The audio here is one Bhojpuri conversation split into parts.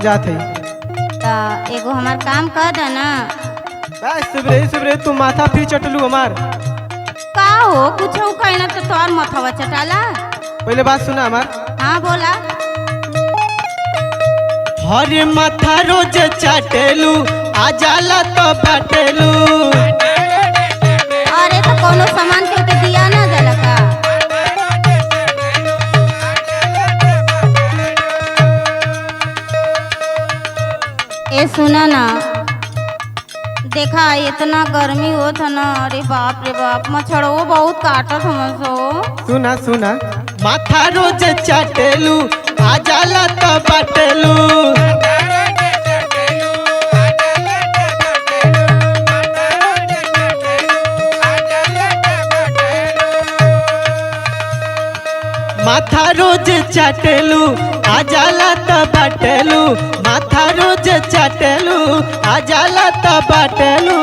जात है। एगो हमार काम कर दे ना। बस सुबह सुबह तू माथा फिर चटलू हमार। का हो कुछ कहना तो तोर माथावा चटाला। पहले बात सुना हमार। हाँ बोला। हरे माथा रोज चटेलू आ जाला तो बाटेलू। अरे तो कोनो सामान के दिया ना जाला का। ए सुना ना, देखा इतना गर्मी होत है ना, अरे बाप रे बाप मच्छरों बहुत काटत हमसो। सुना सुना माथा रोज चटेलू आ जाला तो बाटेलू। माथा रोज चटेलू आ जाला तो बाटेलू। माथा रोज चटेलू आ जाला तो बाटेलू।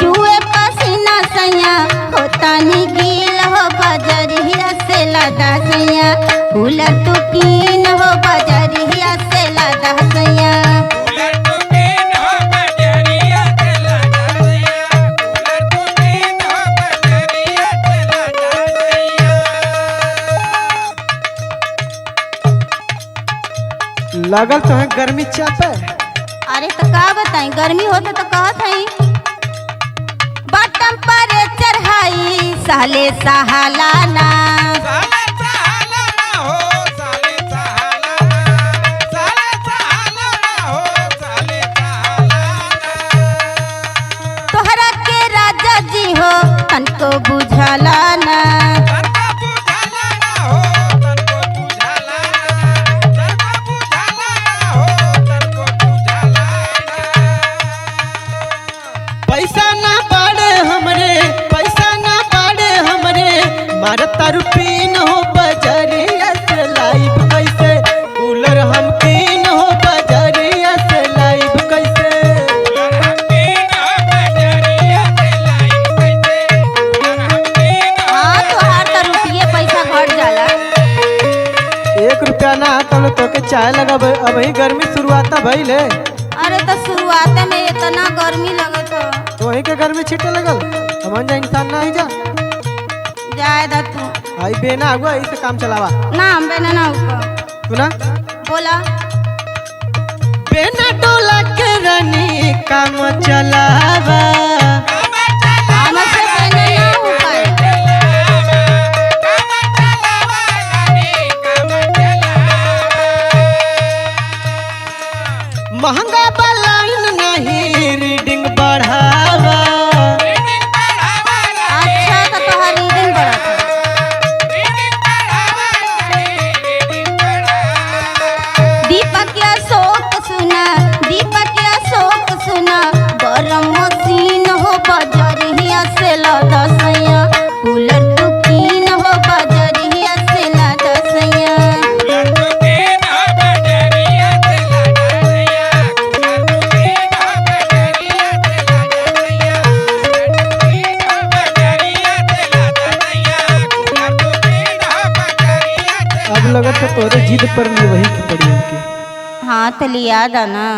जुए पसीना सैया होता नी गील हो बजरिया से लादा सैया। कूलर तू कीन हो बजरिया से लादा सैया। लगल तो है गर्मी चापे। अरे तो का बताई गर्मी होता तो कहत हई बटम पर चढ़ाई साले सहालाना। तोहरा के राजा जी हो तनको बुझाला ना। पैसा ना बाड़े हमरे, पैसा ना बाड़े हमरे। मारता रुपीन हो बजरिया से लाइव कैसे। कूलर हम कीन हो बजरिया से लाइव कैसे। हाँ तोहार तो रुपये पैसा घट जाला। 1 रुपया ना तो तोके चाय लगब। अब ही गर्मी शुरुआत भइल है। अरे तो शुरुआत में इतना गर्मी लगत हो। तो वही के गर्मी छीटे लगल। हमन जा इंसान ना ही जा जाए दा तू आई बेना हुआ इसे काम चलावा ना हम बेना ना ऊपर सुना। बोला। बेना डोला के रानी काम चलावा। हमसे बेना ना ऊपर। महंगा बलाइन नहीं रीडिंग बढ़ावा। अच्छा तो तोहार रीडिंग बढ़त है। दीपक या शोक सुना, दीपक या शोक सुना। गरम मशीन हो बजरिया से लादा सैया। कूलर तू कीन हो बजरिया से लादा सैया। अब लगत तो तोरे जिद पर नहीं वही की पड़ी हमके। हाँ तो लिया दा ना।